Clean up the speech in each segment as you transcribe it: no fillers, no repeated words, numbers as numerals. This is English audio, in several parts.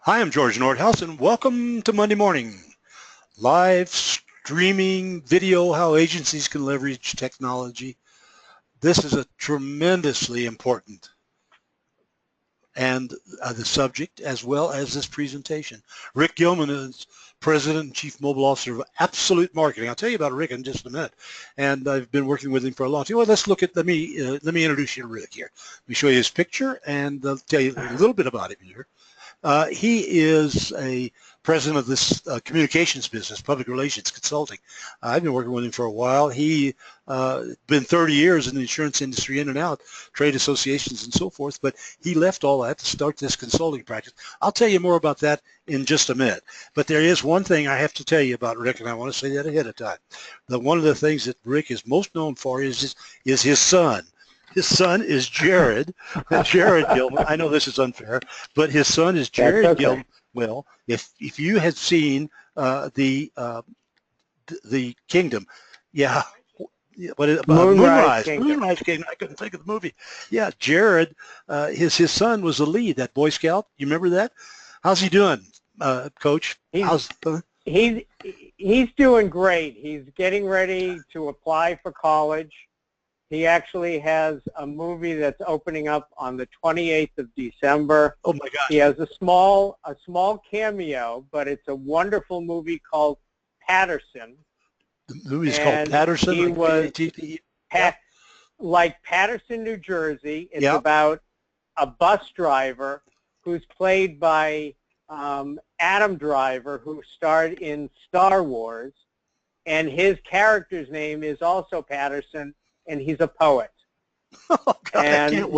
Hi, I'm George Nordhaus, and welcome to Monday Morning. Live streaming video, how agencies can leverage technology. This is a tremendously important and the subject as well as this presentation. Rick Gilman is President and Chief Mobile Officer of APPsolute Marketing. I'll tell you about Rick in just a minute, and I've been working with him for a long time. Well, let's look at. Let me introduce you to Rick here. Let me show you his picture and I'll tell you a little bit about him here. He is a president of this communications business, public relations consulting. I've been working with him for a while. He been 30 years in the insurance industry, in and out, trade associations and so forth, but he left all that to start this consulting practice. I'll tell you more about that in just a minute. But there is one thing I have to tell you about Rick, and I want to say that ahead of time. One of the things that Rick is most known for is his son. His son is Jared Gilman. I know this is unfair, but his son is Jared Gilman. Well, if you had seen the Kingdom, yeah, but Moonrise Kingdom. I couldn't think of the movie. Yeah, Jared, his son was the lead, that Boy Scout. You remember that? How's he doing, Coach? He's doing great. He's getting ready to apply for college. He actually has a movie that's opening up on the 28th of December. Oh my gosh. He has a small cameo, but it's a wonderful movie called Patterson. The movie is called Patterson? He was like Patterson, New Jersey. It's about a bus driver who's played by Adam Driver, who starred in Star Wars, and his character's name is also Patterson, and he's a poet. Oh, God, I can't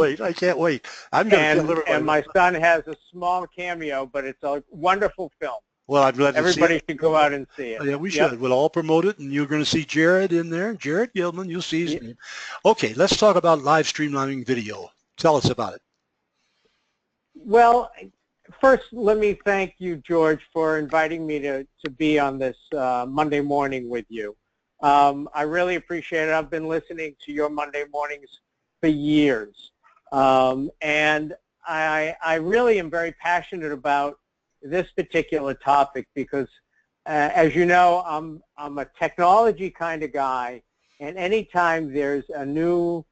wait. I'm going to kill everybody. And my son has a small cameo, but it's a wonderful film. Well, I'm glad to see it. Everybody should go out and see it. Yeah, we should. We'll all promote it, and you're going to see Jared in there. Jared Gilman, you'll see his name. Okay, let's talk about live streamlining video. Tell us about it. Well, first, let me thank you, George, for inviting me to be on this Monday morning with you. I really appreciate it. I've been listening to your Monday mornings for years. And I really am very passionate about this particular topic because, as you know, I'm a technology kind of guy, and anytime there's a new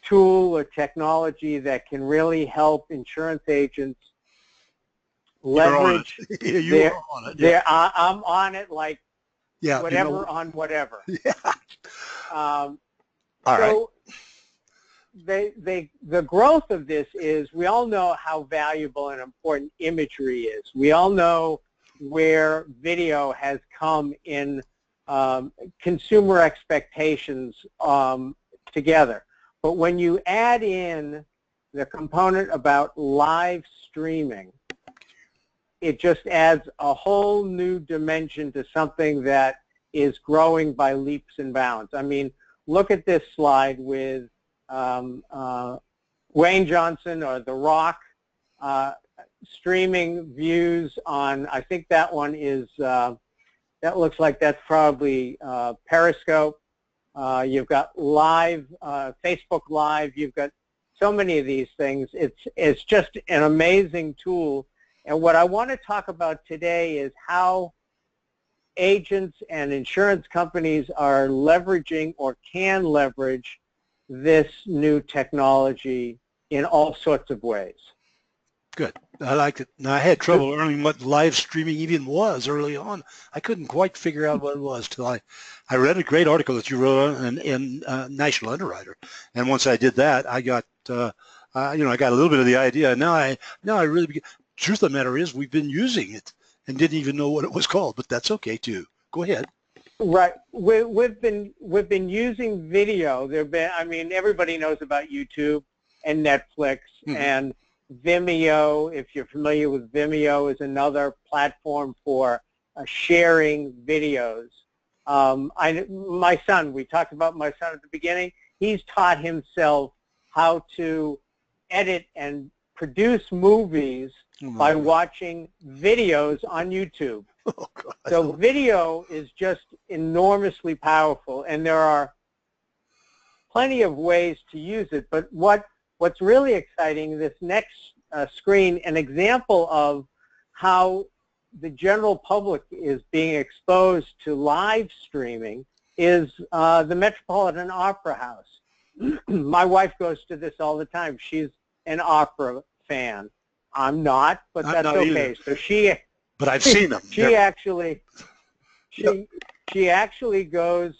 tool or technology that can really help insurance agents leverage, I'm on it like whatever on whatever. Yeah. All right. The growth of this is, we all know how valuable and important imagery is. We all know where video has come in consumer expectations together. But when you add in the component about live streaming, it just adds a whole new dimension to something that is growing by leaps and bounds. I mean, look at this slide with Wayne Johnson or The Rock streaming views on, I think that one is, that looks like that's probably Periscope. You've got live, Facebook Live. You've got so many of these things. It's just an amazing tool. And what I want to talk about today is how agents and insurance companies are leveraging or can leverage this new technology in all sorts of ways. Good. I like it. Now, I had trouble learning what live streaming even was early on. I couldn't quite figure out what it was till I read a great article that you wrote in National Underwriter. And once I did that, I got, I got a little bit of the idea. Now I really begin. Truth of the matter is, we've been using it and didn't even know what it was called, but that's okay too. Go ahead. Right. We've been using video. I mean, everybody knows about YouTube and Netflix and Vimeo. If you're familiar with Vimeo, is another platform for sharing videos. My son, we talked about my son at the beginning. He's taught himself how to edit and produce movies by watching videos on YouTube. Oh, God. So video is just enormously powerful, and there are plenty of ways to use it. But what's really exciting, this next screen, an example of how the general public is being exposed to live streaming is the Metropolitan Opera House. My wife goes to this all the time. She's an opera fan. I'm not, but that's okay. Either. So she, but I've seen them. She actually goes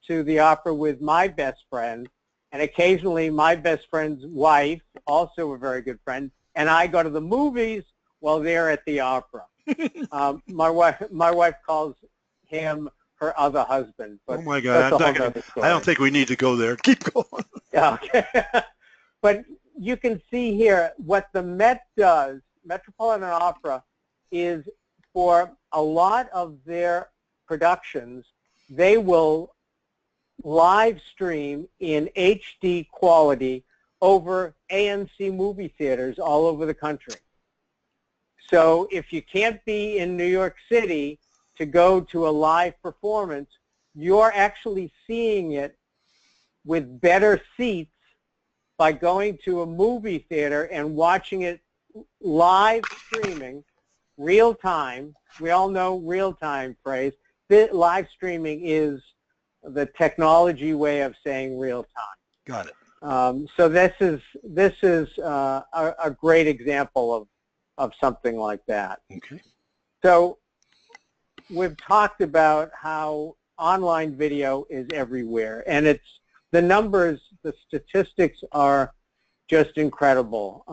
to the opera with my best friend, and occasionally my best friend's wife, also a very good friend, and I go to the movies while they're at the opera. My wife calls him her other husband. But oh my God! I don't think we need to go there. Keep going. Okay. But you can see here what the Met does. Metropolitan Opera is, for a lot of their productions, they will live stream in HD quality over AMC movie theaters all over the country. So if you can't be in New York City to go to a live performance, you're actually seeing it with better seats by going to a movie theater and watching it live streaming, real time. We all know real time phrase. Live streaming is the technology way of saying real time. Got it. So this is a great example of something like that. Okay. So we've talked about how online video is everywhere, and it's the numbers, the statistics are just incredible.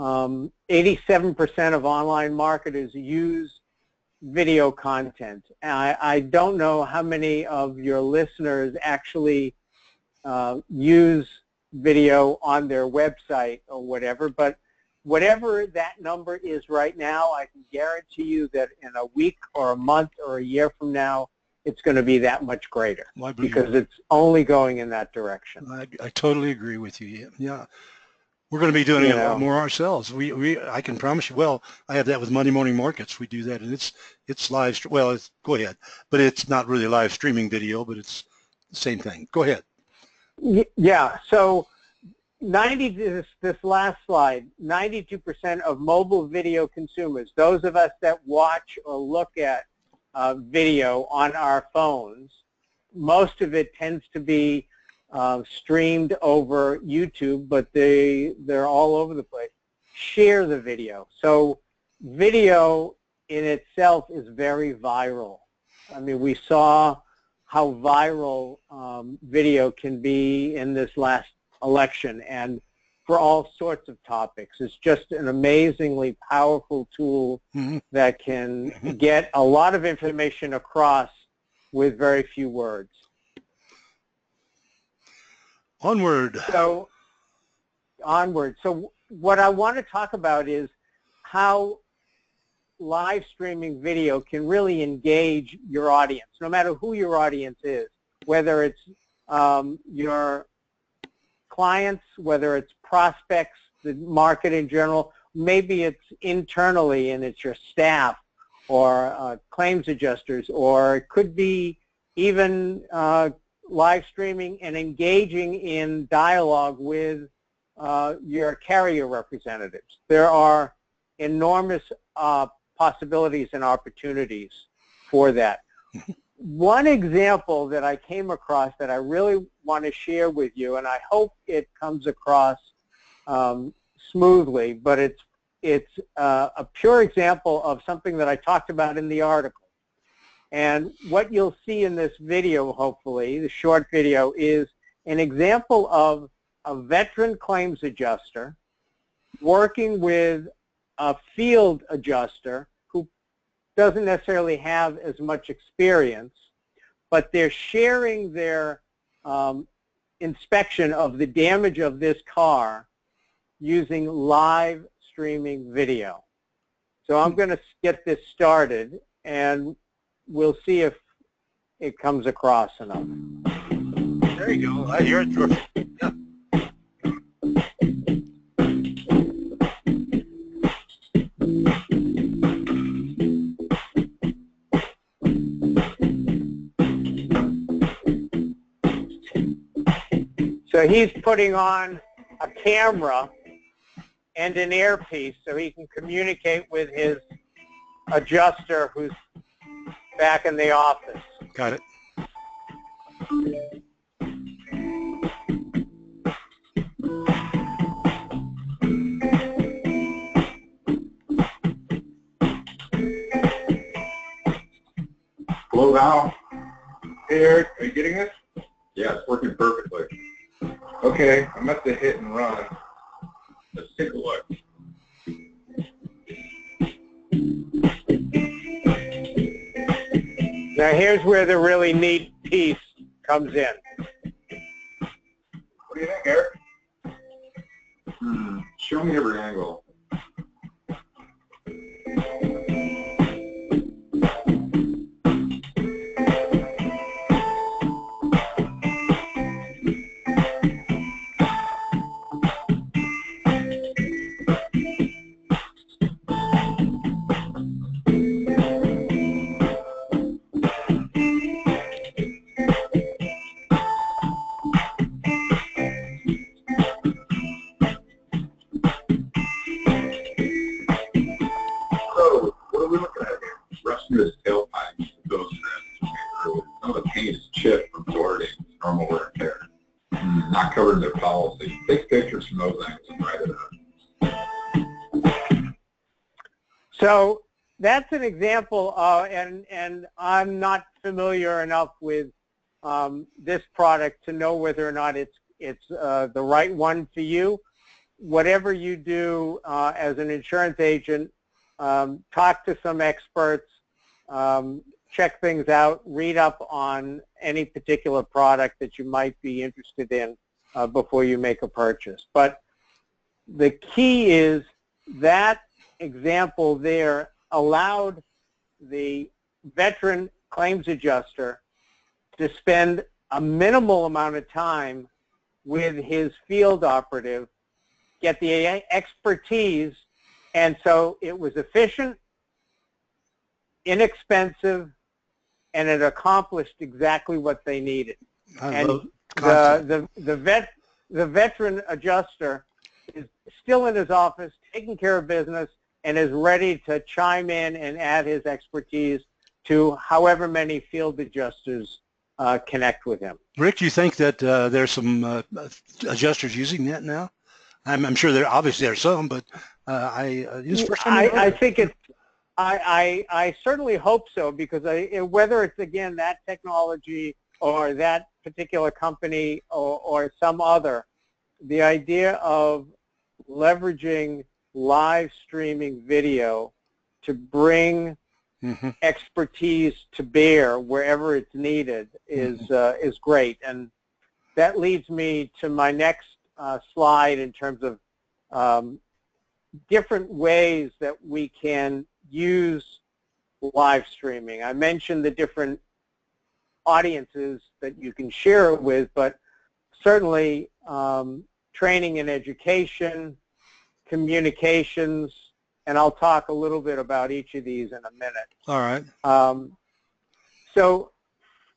87% of online marketers use video content. I don't know how many of your listeners actually use video on their website or whatever, but whatever that number is right now, I can guarantee you that in a week or a month or a year from now, it's going to be that much greater, because it's only going in that direction. I totally agree with you. Yeah. We're going to be doing it a lot more ourselves. I can promise you. Well, I have that with Monday Morning Markets. We do that, and it's live. Well, go ahead, but it's not really live streaming video, but it's the same thing. Go ahead. Yeah. So, this last slide. 92% of mobile video consumers, those of us that watch or look at video on our phones, most of it tends to be streamed over YouTube, but they're all over the place. Share the video. So video in itself is very viral. I mean, we saw how viral video can be in this last election, and for all sorts of topics. It's just an amazingly powerful tool that can get a lot of information across with very few words. Onward. So what I want to talk about is how live streaming video can really engage your audience, no matter who your audience is, whether it's your clients, whether it's prospects, the market in general, maybe it's internally and it's your staff or claims adjusters, or it could be even live streaming and engaging in dialogue with your carrier representatives. There are enormous possibilities and opportunities for that. One example that I came across that I really want to share with you, and I hope it comes across smoothly, but it's a pure example of something that I talked about in the article. And what you'll see in this video, hopefully, the short video, is an example of a veteran claims adjuster working with a field adjuster who doesn't necessarily have as much experience, but they're sharing their inspection of the damage of this car using live streaming video. So I'm going to get this started, and we'll see if it comes across enough. There you go. I hear it, George. Yeah. So he's putting on a camera and an earpiece so he can communicate with his adjuster who's back in the office. Got it. Hello now. Hey Eric, are you getting this? Yeah, it's working perfectly. Okay, I'm at the hit and run. Let's take a look. Now here's where the really neat piece comes in. What do you think, Eric? Show me every angle. So, what are we looking at here? Rusting his tailpipe goes through. Some of the paint is chipped from absorbing normal wear and tear. Not covered in their policy. Take pictures from those angles and write it up. So that's an example, and I'm not familiar enough with this product to know whether or not it's the right one for you. Whatever you do as an insurance agent, talk to some experts, check things out, read up on any particular product that you might be interested in before you make a purchase. But the key is that example there allowed the veteran claims adjuster to spend a minimal amount of time with his field operative, get the expertise, and so it was efficient, inexpensive, and it accomplished exactly what they needed. And the veteran adjuster is still in his office, taking care of business, and is ready to chime in and add his expertise to however many field adjusters connect with him. Rick, do you think that there's some adjusters using that now? I'm sure there obviously are some, but I think it's. I certainly hope so, because whether it's again that technology or that particular company or some other, the idea of leveraging live streaming video to bring expertise to bear wherever it's needed is great. And that leads me to my next slide in terms of different ways that we can use live streaming. I mentioned the different audiences that you can share it with, but certainly training and education, communications, and I'll talk a little bit about each of these in a minute. All right. So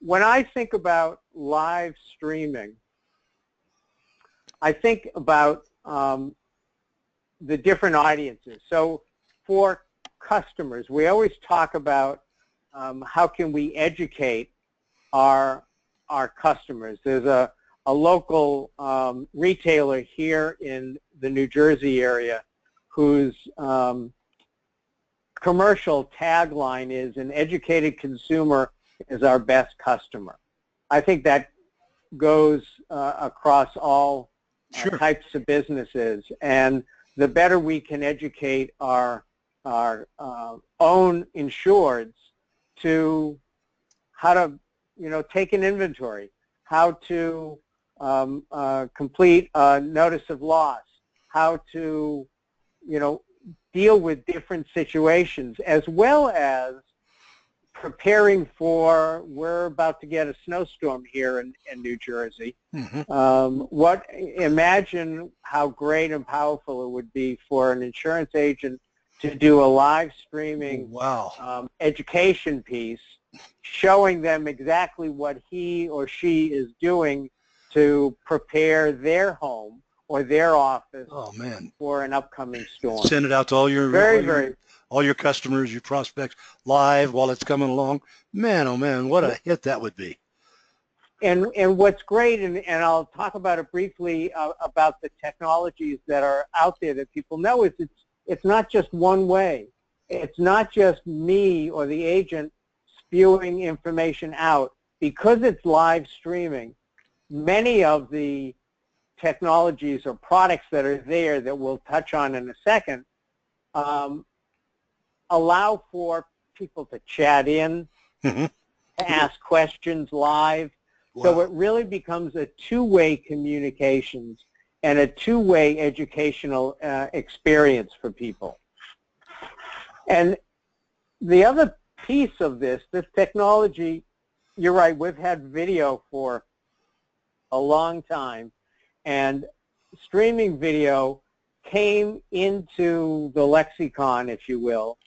when I think about live streaming, I think about the different audiences. So for customers, we always talk about how can we educate our customers. There's a local retailer here in the New Jersey area whose commercial tagline is, "An educated consumer is our best customer." I think that goes across all types of businesses, and the better we can educate our own insureds to how to, take an inventory, how to complete a notice of loss, how to, deal with different situations, as well as preparing for, we're about to get a snowstorm here in New Jersey. Imagine how great and powerful it would be for an insurance agent to do a live streaming education piece showing them exactly what he or she is doing to prepare their home or their office for an upcoming storm. Send it out to all your all your customers, your prospects live while it's coming along. Man, oh man, what a hit that would be. And what's great, and I'll talk about it briefly about the technologies that are out there that people know, is it's not just one way. It's not just me or the agent spewing information out. Because it's live streaming, many of the technologies or products that are there that we'll touch on in a second allow for people to chat in, to ask questions live. Wow. So it really becomes a two-way communications and a two-way educational experience for people. And the other piece of this technology, you're right, we've had video for a long time, and streaming video came into the lexicon, if you will,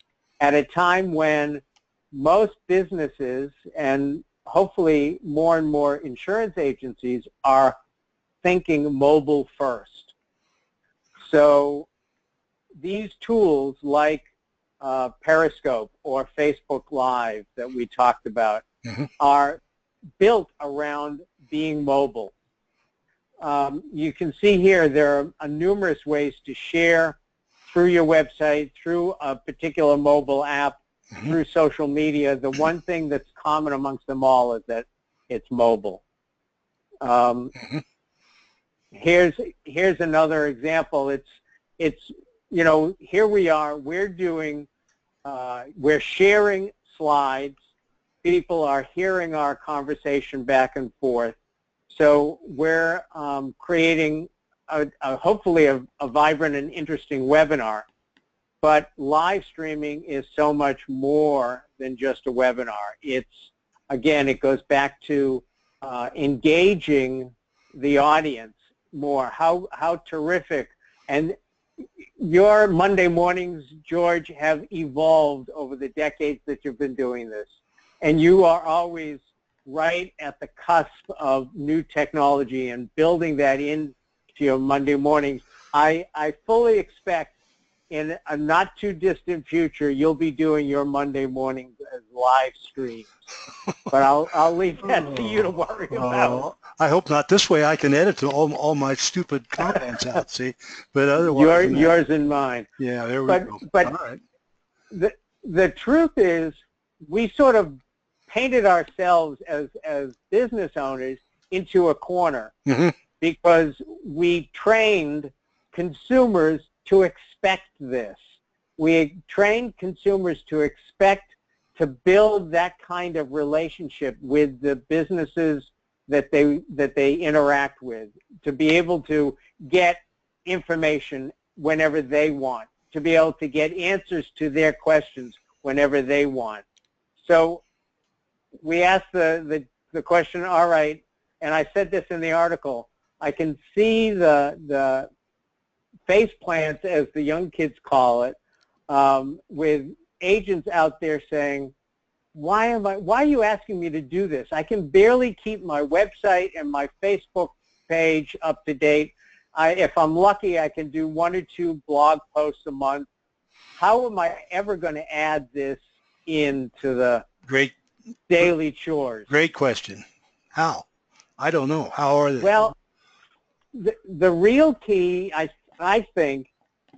at a time when most businesses and hopefully more and more insurance agencies are thinking mobile first. So these tools like Periscope or Facebook Live that we talked about are built around being mobile. You can see here there are numerous ways to share through your website, through a particular mobile app, through social media. The one thing that's common amongst them all is that it's mobile. Here's another example. It's you know, here we are. We're sharing slides. People are hearing our conversation back and forth. So we're creating hopefully a vibrant and interesting webinar. But live streaming is so much more than just a webinar. It's, again, it goes back to engaging the audience more. How terrific. And your Monday mornings, George, have evolved over the decades that you've been doing this. And you are always right at the cusp of new technology and building that into your Monday mornings. I fully expect in a not too distant future you'll be doing your Monday mornings as live streams. But I'll leave that to you to worry about. I hope not. This way I can edit all my stupid comments out, see? But otherwise... Yours and mine. Yeah, there we go. But all right. The truth is we sort of painted ourselves as business owners into a corner because we trained consumers to expect this. We trained consumers to expect to build that kind of relationship with the businesses that they interact with, to be able to get information whenever they want, to be able to get answers to their questions whenever they want. So we asked the question, all right, and I said this in the article, I can see the face plants, as the young kids call it, with agents out there saying, why are you asking me to do this? I can barely keep my website and my Facebook page up to date. If I'm lucky, I can do 1 or 2 blog posts a month. How am I ever going to add this into the daily chores? Great question. How? I don't know. How are they? Well, the real key, I think,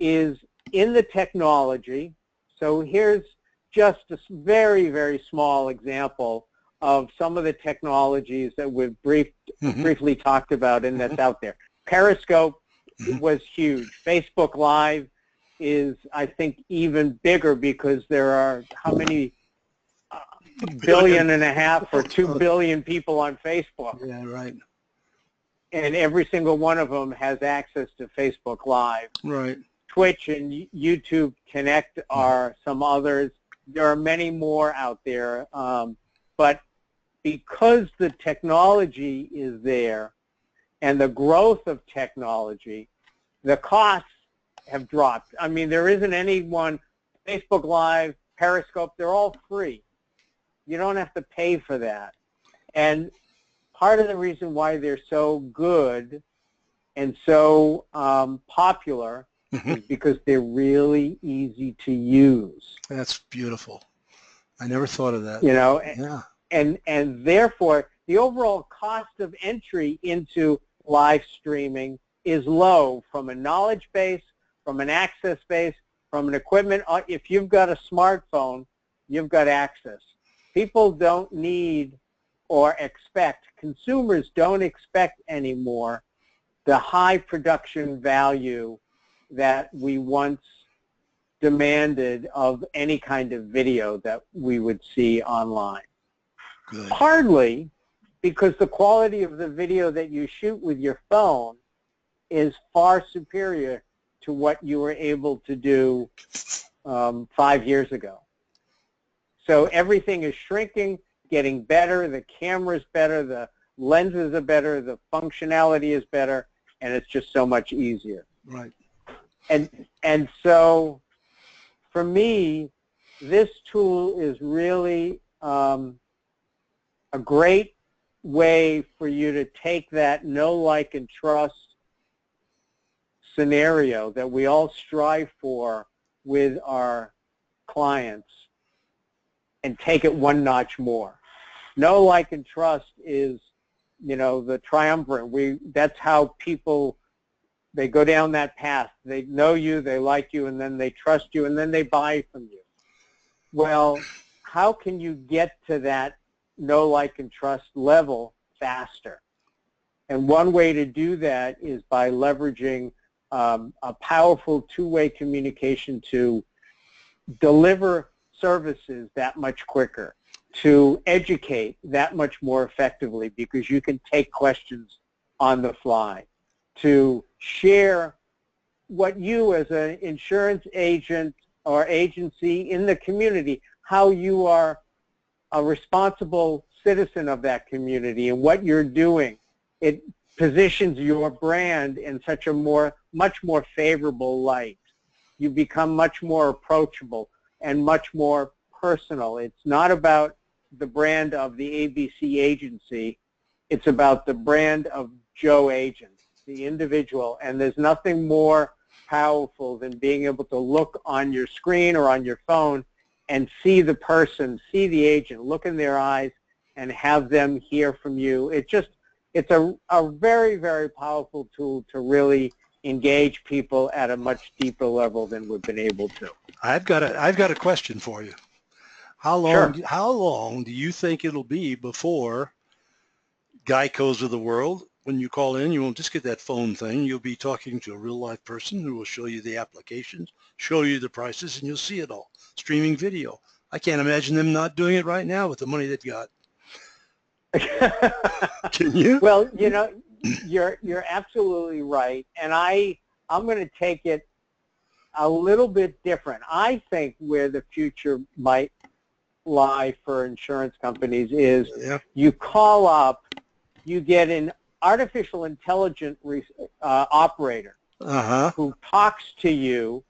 is in the technology. So here's just a very, very small example of some of the technologies that we've briefly talked about and that's out there. Periscope was huge. Facebook Live is, I think, even bigger because there are how many 1.5 billion or 2 billion people on Facebook. Yeah, right. And every single one of them has access to Facebook Live. Right. Twitch and YouTube Connect are some others. There are many more out there. But because the technology is there and the growth of technology, the costs have dropped. I mean, there isn't any one, Facebook Live, Periscope, they're all free. You don't have to pay for that. And part of the reason why they're so good and so popular is because they're really easy to use. That's beautiful. I never thought of that. You know, Yeah. and therefore the overall cost of entry into live streaming is low from a knowledge base, from an access base, from an equipment. If you've got a smartphone, you've got access. People don't need or expect, consumers don't expect anymore the high production value that we once demanded of any kind of video that we would see online. Good. Partly because the quality of the video that you shoot with your phone is far superior to what you were able to do 5 years ago. So everything is shrinking, getting better, the camera's better, the lenses are better, the functionality is better, and it's just so much easier. Right. And so for me, this tool is really a great way for you to take that know, like, and trust scenario that we all strive for with our clients and take it one notch more. Know, like, and trust is, you know, the triumvirate. That's how people, they go down that path. They know you, they like you, and then they trust you, and then they buy from you. Well, how can you get to that know, like, and trust level faster? And one way to do that is by leveraging a powerful two-way communication to deliver services that much quicker, to educate that much more effectively because you can take questions on the fly, to share what you as an insurance agent or agency in the community, how you are a responsible citizen of that community and what you're doing. It positions your brand in such a much more favorable light. You become much more approachable and much more personal. It's not about the brand of the ABC agency. It's about the brand of Joe Agent, the individual. And there's nothing more powerful than being able to look on your screen or on your phone and see the person, see the agent, look in their eyes, and have them hear from you. It's a very, very powerful tool to really engage people at a much deeper level than we've been able to. I've got a question for you. How long do you think it'll be before Geico's of the world, when you call in, you won't just get that phone thing. You'll be talking to a real life person who will show you the applications, show you the prices, and you'll see it all. Streaming video. I can't imagine them not doing it right now with the money they've got. Can you? Well, you know, you're absolutely right, and I'm going to take it a little bit different. I think where the future might lie for insurance companies is you call up, you get an artificial intelligence operator who talks to you,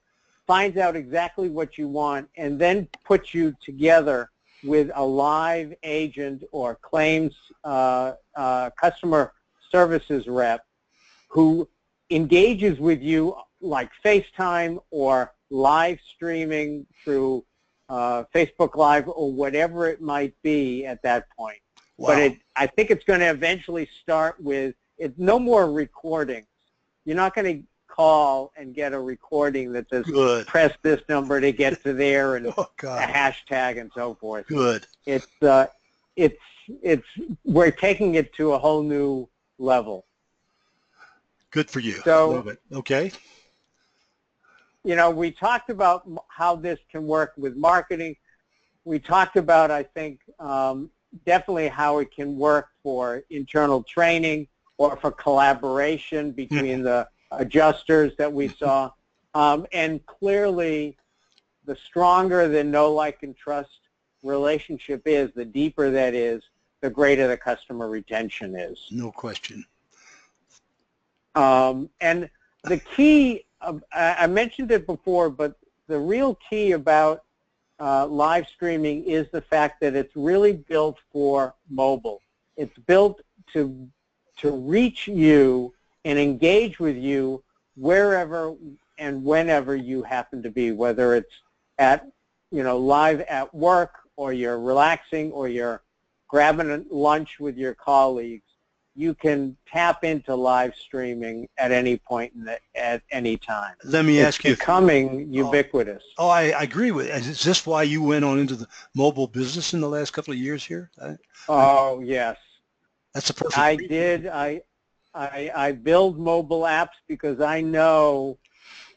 finds out exactly what you want, and then puts you together with a live agent or claims customer services rep who engages with you like FaceTime or live streaming through Facebook Live or whatever it might be at that point. Wow. But I think it's going to eventually start with no more recordings. You're not going to call and get a recording that says press this number to get to there and a hashtag and so forth. Good. We're taking it to a whole new level. Good for you. So, love it. Okay. You know, we talked about how this can work with marketing. We talked about, I think, definitely how it can work for internal training or for collaboration between the adjusters that we saw. And clearly, the stronger the know, like, and trust relationship is, the deeper that is, the greater the customer retention is. No question. And the key, I mentioned it before, but the real key about live streaming is the fact that it's really built for mobile. It's built to reach you and engage with you wherever and whenever you happen to be, whether it's at, live at work, or you're relaxing, or you're grabbing a lunch with your colleagues. You can tap into live streaming at any point at any time. Let me ask you. It's becoming ubiquitous. Oh, I agree with it. Is this why you went on into the mobile business in the last couple of years here? Oh, yes. That's a perfect I reason. did. I build mobile apps because I know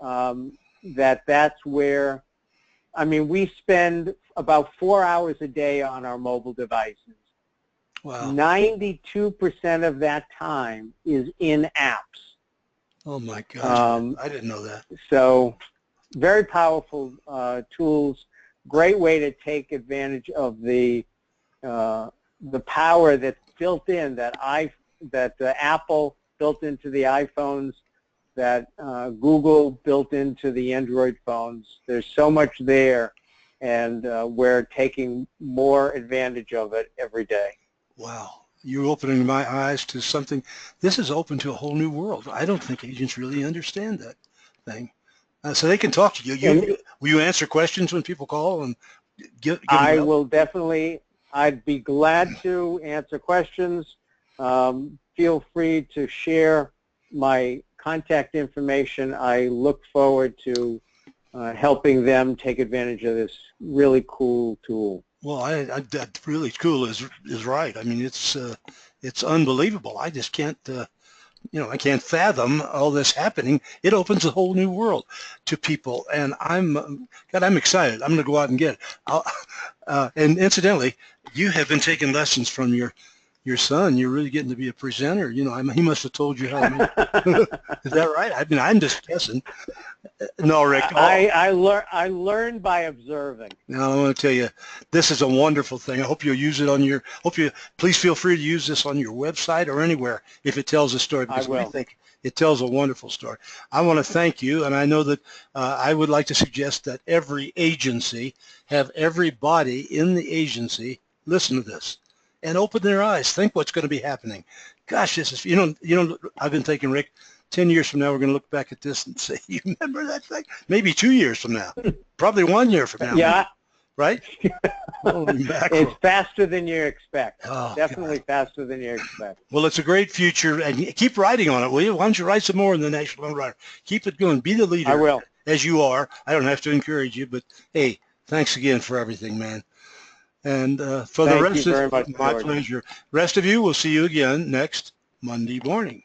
that's where, we spend about 4 hours a day on our mobile devices. Wow. 92% of that time is in apps. Oh my gosh, I didn't know that. So very powerful tools, great way to take advantage of the power that's built in, that Apple built into the iPhones, that Google built into the Android phones. There's so much there, and we're taking more advantage of it every day. Wow. You're opening my eyes to something. This is open to a whole new world. I don't think agents really understand that thing. So they can talk to you. Will you answer questions when people call and give them I help? will definitely. I'd be glad to answer questions. Feel free to share my contact information. I look forward to helping them take advantage of this really cool tool. Well, that really cool is right. It's unbelievable. I just can't, I can't fathom all this happening. It opens a whole new world to people, and I'm excited. I'm going to go out and get it. And incidentally, you have been taking lessons from your son. You're really getting to be a presenter. He must have told you how to make it. Is that right? I'm just guessing. No, Rick. I learned by observing. Now I want to tell you, this is a wonderful thing. I hope you'll use it please feel free to use this on your website or anywhere if it tells a story, because I think it tells a wonderful story. I want to thank you, and I know that I would like to suggest that every agency have everybody in the agency listen to this and open their eyes, think what's going to be happening. Gosh, this is, I've been thinking, Rick, 10 years from now, we're going to look back at this and say, you remember that thing? Maybe 2 years from now, probably 1 year from now. Yeah. Right? Holy mackerel. It's faster than you expect. Oh, definitely God. Faster than you expect. Well, it's a great future, and keep writing on it, will you? Why don't you write some more in the National Writer? Keep it going. Be the leader. I will. As you are. I don't have to encourage you, but hey, thanks again for everything, man. And for the rest of you, my pleasure. Rest of you, we'll see you again next Monday morning.